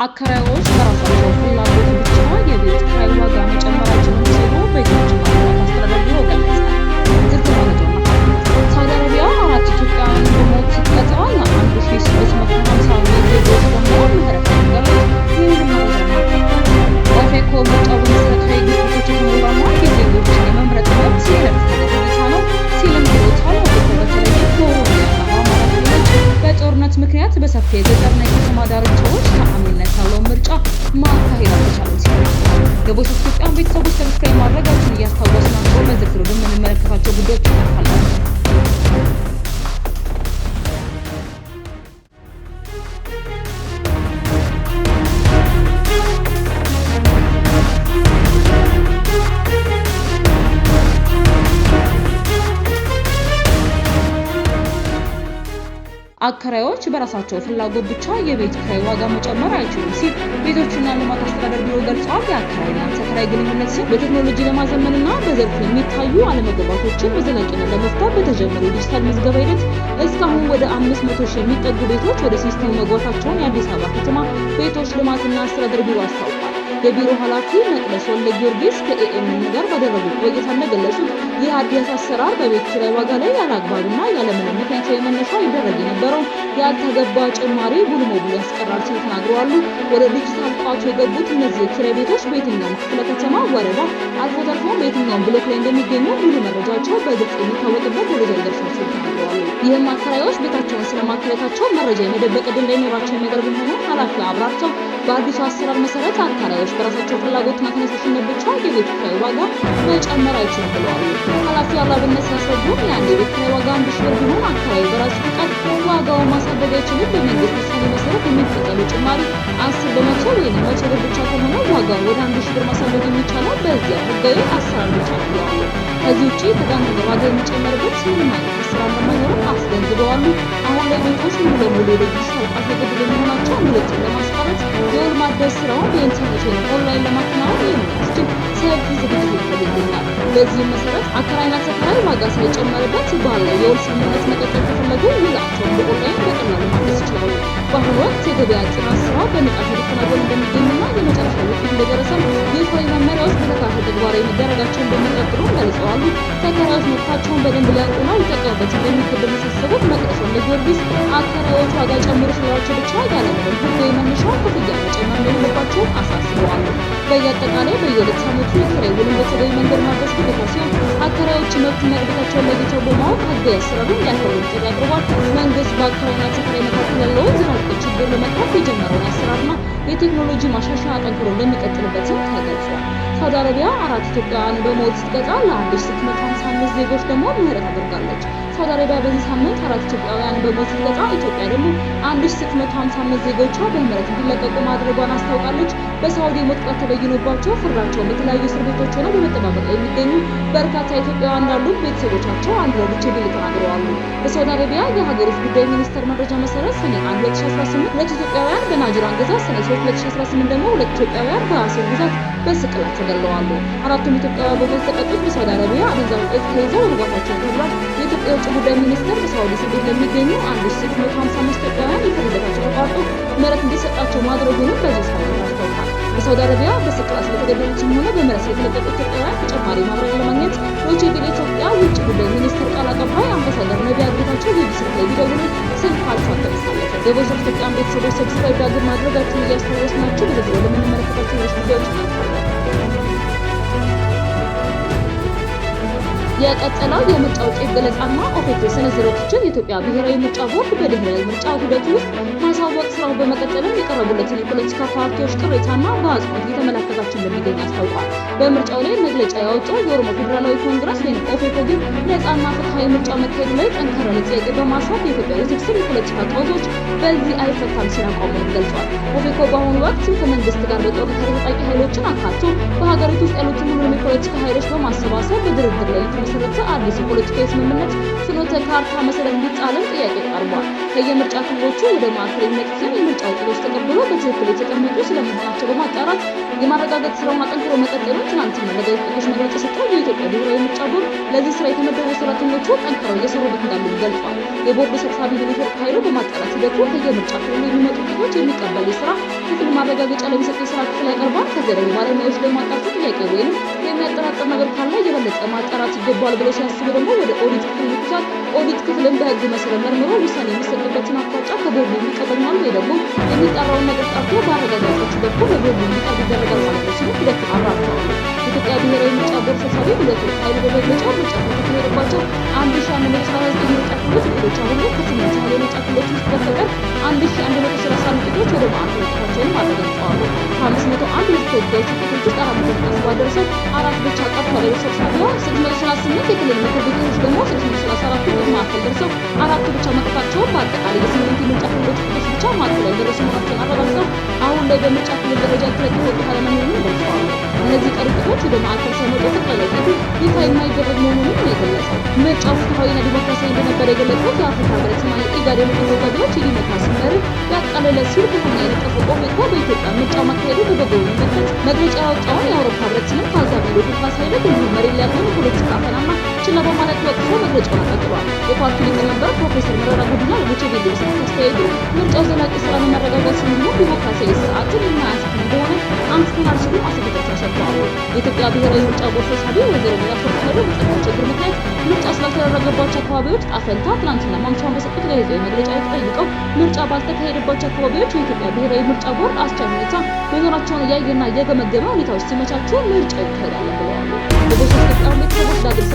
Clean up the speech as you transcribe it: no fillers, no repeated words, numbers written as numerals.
አከራዮች በራሳቸው ፍላጎት ብቻ የቤት ኪራይ ዋጋ መጨመራቸውን ሲሉ ቤቶችና ልማት አስተዳደር ቢሮ ገለጸ። ዝርዝር መረጃውን ሳውዲ አረቢያ 4 ኢትዮጵያውያን በሞት ስትቀጣ ለ1650 ዜጎች ደግሞ ምህረት አድርጋለች። ይህን መረጃ ኦፌኮ ምርጫው በመሰረታዊ ግጭቶች የተሞላና የዜጎችን የመምረጥ መብት የነፈገ ሁኔታ ነው ሲልም ብሎታል። በተለይ በኦሮሚያና በአማራ ክልሎች በጦርነት ምክንያት በሰፊ የገጠርና የከተማ ዳርቻዎች ተአማኒነት ያለው ምርጫ ማካሄድ አልተቻለም ሲል የቮይስ ኦፍ ኢትዮጵያ ቤተሰቦች ሰብስክራይብ ማድረጋችሁን እያስታወስናችሁ በዝርዝር የምንመለከታቸው ጉዳዮች እናልፋለን። አከራዮች በራሳቸው ፍላጎት ብቻ የቤት ኪራይ ዋጋ መጨመር አይችሉም ሲል ቤቶችና ልማት አስተዳደር ቢሮ ገልጿል። የአከራይና ተከራይ ግንኙነት ሲል በቴክኖሎጂ ለማዘመንና በዘርፉ የሚታዩ አለመግባባቶችን በዘላቂነት ለመፍታት በተጀመረው ዲጂታል ምዝገባ ሂደት እስካሁን ወደ 500 ሺህ የሚጠጉ ቤቶች ወደ ሲስተሙ መግባታቸውን የአዲስ አበባ ከተማ ቤቶች ልማትና አስተዳደር ቢሮ አስታውቋል። የቢሮ ኃላፊ መቅደስ ወልደ ጊዮርጊስ ከኤኤምኤን ጋር ባደረጉት ቆይታ እንደገለጹት ይህ አዲስ አሰራር በቤት ኪራይ ዋጋ ላይ ያለአግባብና ያለምንም ምክንያታዊ መነሻ ይደረግ የነበረውን ያልተገባ ጭማሪ ሙሉ በሙሉ ያስቀራል ሲሉ ተናግረዋል። ወደ ዲጂታል ቋቱ የገቡት እነዚህ የኪራይ ቤቶች በየትኛውም ክፍለ ከተማ፣ ወረዳ አልፎ ተርፎ በየትኛውም ብሎክ ላይ እንደሚገኙ ሙሉ መረጃቸው በግልጽ የሚታወቅበት ደረጃ ይደርሳል ሲሉ ተናግረዋል። ይህም አከራዮች ቤታቸውን ስለማከራየታቸው መረጃ የመደበቅ ዕድል እንዳይኖራቸው የሚያደርግ መሆኑን ኃላፊው አብራርተው በአዲሱ አሰራር መሰረት አከራዮች በራሳቸው ፍላጎትና ተነሳሽነት ብቻ የቤት ኪራይ ዋጋ መጨመር አይችሉም ብለዋል። ኃላፊው አላብነት ሲያስረዱ የአንድ የቤት ኪራይ ዋጋ 1 ሺህ ብር ቢሆን አከራዩ በራሱ ፈቃድ ዋጋውን ማሳደግ አይችልም። በመንግስት ውሳኔ መሰረት የሚፈቀደው ጭማሪ 10 በመቶ ወይም 100 ብር ብቻ ከሆነ ዋጋውን ወደ 1 ሺህ ብር ማሳደግ የሚቻለው በዚያ ህጋዊ አሰራር ብቻ ነው ብለዋል። ከዚህ ውጭ ተጋነዘ ዋጋ የሚጨመርበት ምንም አይነት አሰራር እንደማይኖርም አስገንዝበዋል። አሁን ላይ ቤቶች ሙሉ ለሙሉ ወደ ዲጂታል ቋት የገቡ በመሆናቸው ምልክቱን ለማስቀረት የውል ማደስ ስራውን በኢንተርኔት ወይም ኦንላይን ለማከናወን የሚያስችል ሰፊ ዝግጅት ይፈልጋል። በዚህም መሰረት አከራይና ተከራይ ዋጋ ሳይጨመርበት ባለው የውል ስምምነት መቀጠል ከፈለጉ ውላቸውን በኦንላይን በቀላሉ ማድረስ ይችላሉ። በአሁኑ ወቅት የገበያ ጥናት ስራ በንቃት እየተከናወነ እንደሚገኝና የመጨረሻ ውጤት እንደደረሰ ይፋዊ መመሪያዎች በተከታታይ ተግባራዊ መደረጋቸውን እንደሚቀጥሉ ገልጸዋል። ተከራዮች መብታቸውን በደንብ ሊያውቁና ሊጠቀሙበት እንደሚገባ ያሳሰቡት መቅደስ ወልደ ጊዮርጊስ አከራዮች ዋጋ ጨምሩ ስላቸው ብቻ ያለምንም ህጋዊ መነሻ ክፍያ መጨመር እንደሌለባቸው አሳስበዋል። በየአጠቃላይ በየ2 ዓመቱ የኪራይ ውልን በተገቢ መንገድ ማድረስ ግዴታ ሲሆን አከራዮች መብትና ግዴታቸውን ለይተው በማወቅ ህጋዊ አሰራሩን እንዲያከብሩ ጥሪ አቅርቧል። መንግስት በአከራይና ተከራይ መካከል ያለውን ዘላቂ ችግር ለመቅረፍ የጀመረውን አሰራርና የቴክኖሎጂ ማሻሻያ አጠንክሮ እንደሚቀጥልበትም ተገልጿል። ሳውዲ አረቢያ 4 ኢትዮጵያውያን በሞት ስትቀጣ ለ1655 ዜጎች ደግሞ ምህረት አድርጋለች። ሳውዲ አረቢያ በዚህ ሳምንት 4 ኢትዮጵያውያን በሞት ስትቀጣ ኢትዮጵያ ደግሞ 1655 ዜጎቿ በምህረት እንዲለቀቁ ማድረጓን አስታውቃለች። በሳውዲ ሞት ቅጣት ተበይኖባቸው ፍርዳቸውን በተለያዩ እስር ቤቶች ሆነው በመጠባበቅ ላይ የሚገኙ በርካታ ኢትዮጵያውያን እንዳሉ ቤተሰቦቻቸው አንድ ለብቻ ቢል ተናግረዋል። በሳውዲ አረቢያ የሀገር ውስጥ ጉዳይ ሚኒስቴር መረጃ መሰረት ሰኔ 1 2018 2 ኢትዮጵያውያን በናጅራን ግዛት፣ ሰኔ 3 2018 ደግሞ 2 ኢትዮጵያውያን በአሰብ ግዛት በስቅላት ተገለዋል። አራቱም ኢትዮጵያውያን በሞት የተቀጡት በሳውዲ አረቢያ አደንዛዥ እጽ ተይዘው መግባታቸውን ተብሏል። የኢትዮጵያ የውጭ ጉዳይ ሚኒስቴር በሳውዲ እስር ቤት ለሚገኙ 1655 ኢትዮጵያውያን የፍርድ ሂደታቸው ተቋርጦ ምህረት እንዲሰጣቸው ማድረጉንም በዚህ ሳምንት አስታውቋል። በሳውዲ አረቢያ በስቅላት ስለተገደሉትም ሆነ በምህረት ስለተለቀቁ ኢትዮጵያውያን ተጨማሪ ማብራሪያ ለማግኘት ዶይቼ ቬለ ኢትዮጵያ ውጭ ጉዳይ ሚኒስቴር ቃል አቀባይ አምባሳደር ነቢያት ጌታቸው በዚህ ላይ ቢደውሉ ስልካቸው አልተነሳላቸው። የቮይስ ኦፍ ኢትዮጵያ ቤተሰቦች ሰብስክራይብ ዳግም ማድረጋችሁን እያስታወስናችሁ በዚህ ለምንመለከታቸው ሌሎች ጉዳዮች እናልፋለን። የቀጠለው የምርጫ ውጤት ገለጻና ኦፌኮ የሰነዘረው ትችት የኢትዮጵያ ብሔራዊ ምርጫ ቦርድ በድህረ ምርጫ ሂደት ውስጥ ማሳወቅ ስራው በመቀጠልም የቀረቡለትን የፖለቲካ ፓርቲዎች ቅሬታና በአጽንኦት እየተመለከታቸው እንደሚገኝ አስታውቋል። በምርጫው ላይ መግለጫ ያወጣው የኦሮሞ ፌዴራላዊ ኮንግረስ ወይም ኦፌኮ ግን ነፃና ፍትሐዊ ምርጫ መካሄዱ ላይ ጠንከር ያለ ጥያቄ በማንሳት የኢትዮጵያ ውስብስብ የፖለቲካ ቀውሶች በዚህ አይፈታም ሲል አቋሙን ገልጿል። ኦፌኮ በአሁኑ ወቅት ከመንግስት ጋር በጦርነት ታጣቂ ኃይሎችን አካቶ በሀገሪቱ ውስጥ ያሉትን ሁሉንም የፖለቲካ ኃይሎች በማሰባሰብ በድርድር ላይ የተመሰረተ አዲስ የፖለቲካዊ ስምምነት ፍኖተ ካርታ መሰረት እንዲጣልም ጥያቄ ቀርቧል። ከየምርጫ ክልሎቹ ወደ ማዕከል የሚመጡትን የምርጫ ውጤቶች ተቀብሎ በትክክል የተቀመጡ ስለመሆናቸው በማጣራት የማረጋገጥ ስራውን አጠንክሮ መቀጠሉን ትናንትና ለጋዜጠኞች መግለጫ ሰጥተው የኢትዮጵያ ብሔራዊ ምርጫ ቦርድ ለዚህ ስራ የተመደቡ ሰራተኞቹ ጠንክረው እየሰሩበት እንዳሉ ገልጿል። የቦርዱ ሰብሳቢ ኔትወርክ ኃይሉ በማጣራት ሂደቱ ከየምርጫ ክልሉ የሚመጡ ውጤቶች የሚቀበል ስራ ክፍል ማረጋገጫ ለሚሰጥ የስራ ክፍል ያቀርባል። ከዚያ ደግሞ ባለሙያዎች ደግሞ አጣርተው ጥያቄ ወይም የሚያጠራጥር ነገር ካለ የበለጠ ማጣራት ይገባል ብለው ሲያስቡ ደግሞ ወደ ኦዲት ክፍል ይልኩታል። ኦዲት ክፍልን በህግ መሰረት መርምሮ ውሳኔ የሚሰጥበትን አቅጣጫ ከቦርዱ የሚቀበልናል ወይ ደግሞ የሚጣራውን ነገር ጣርቶ በአረጋጋጮች በኩል ለቦርዱ እንዲቀርብ ይደረጋል ማለት ነው ሲሉ ሂደቱን አብራርተዋል። የኢትዮጵያ ብሔራዊ ምርጫ ቦርድ ሰብሳቢ ሁለቱ ኃይሉ በመግለጫው ምርጫ ከተካሄደባቸው 1139 ምርጫ ክልሎች እቅዶች አሁን ላይ ከስምንት ያህል የምርጫ ክልሎች ውስጥ በስተቀር 1130 እቅዶች ወደ ማዕከል መጥፋታቸውንም አረጋግጠዋል። ከ501 ህዝብ ተወካዮች እቅዶች ውስጥ 497 ደርሰው አራት ብቻ ቀርተዋል። ሰብሳቢዋ 638 የክልል ምክር ቤቶች ደግሞ 634 ወደ ማዕከል ደርሰው አራት ብቻ መቅረታቸውን በአጠቃላይ የስምንት የምርጫ ክልሎች እቅዶች ብቻ ማዕከል ላይ ደረሱ መሆናቸውን አረጋግጠው አሁን ላይ በምርጫ ክልል ደረጃ የተለቀቁ እቅድ አለመኖሩን ገልጸዋል። እነዚህ ቀሪ እቅዶች ወደ ማዕከል ሳይመጡ ጠቅላላ ውጤቱ ይፋ የማይደረግ መሆኑንም ነው የገለጸው። ምርጫው ፍትሐዊና ዲሞክራሲያዊ እንደነበረ የገለጹት የአፍሪካ ህብረትና የኢጋድ የምክር ቤት ተወካዮች የዲሞክራሲ መርህ ያቃለለ ሲል ክፉኛ የነቀፈው ኦፌኮ በኢትዮጵያ ምርጫ ማካሄዱ በበጎ የሚመለከት መግለጫ ያወጣውን የአውሮፓ ህብረትንም ታዛቢ ዲሞክራሲ ኃይል እንዲሁም መሬት ላይ ያለውን ፖለቲካ ፈናና ችላ በማለት ወቅፎ መግለጫውን አቀጥሏል። የፓርቲው ሊቀመንበር ፕሮፌሰር መረራ ጉዲና ለዶይቼ ቬለ በሰጡት አስተያየቱ ምርጫው ዘላቂ ሰላም መረጋጋት እንዲሁም ዲሞክራሲያዊ ስርዓትን የማያሰፍን እንደሆነ አንስተናል ሲሉ ማስጠንቀቂያ ሰጥተዋል። የኢትዮጵያ ብሔራዊ ምርጫ ቦርድ ሰብሳቢ ወይዘሮ ሙላፈር ካሉ በጸጥታ ችግር ምክንያት ምርጫ ስላልተደረገባቸው አካባቢዎች ጣፈንታ ትናንትና ማምሻውን በሰጡት ጋዜጣዊ መግለጫ ላይ ተጠይቀው ምርጫ ባልተካሄደባቸው አካባቢዎች የኢትዮጵያ ብሔራዊ ምርጫ ቦርድ አስቻይ ሁኔታ መኖራቸውን እያየና እየገመገመ ሁኔታዎች ሲመቻቹ ምርጫ ይካሄዳል ብለዋል። በቦታ ቤተሰቦች ዳግም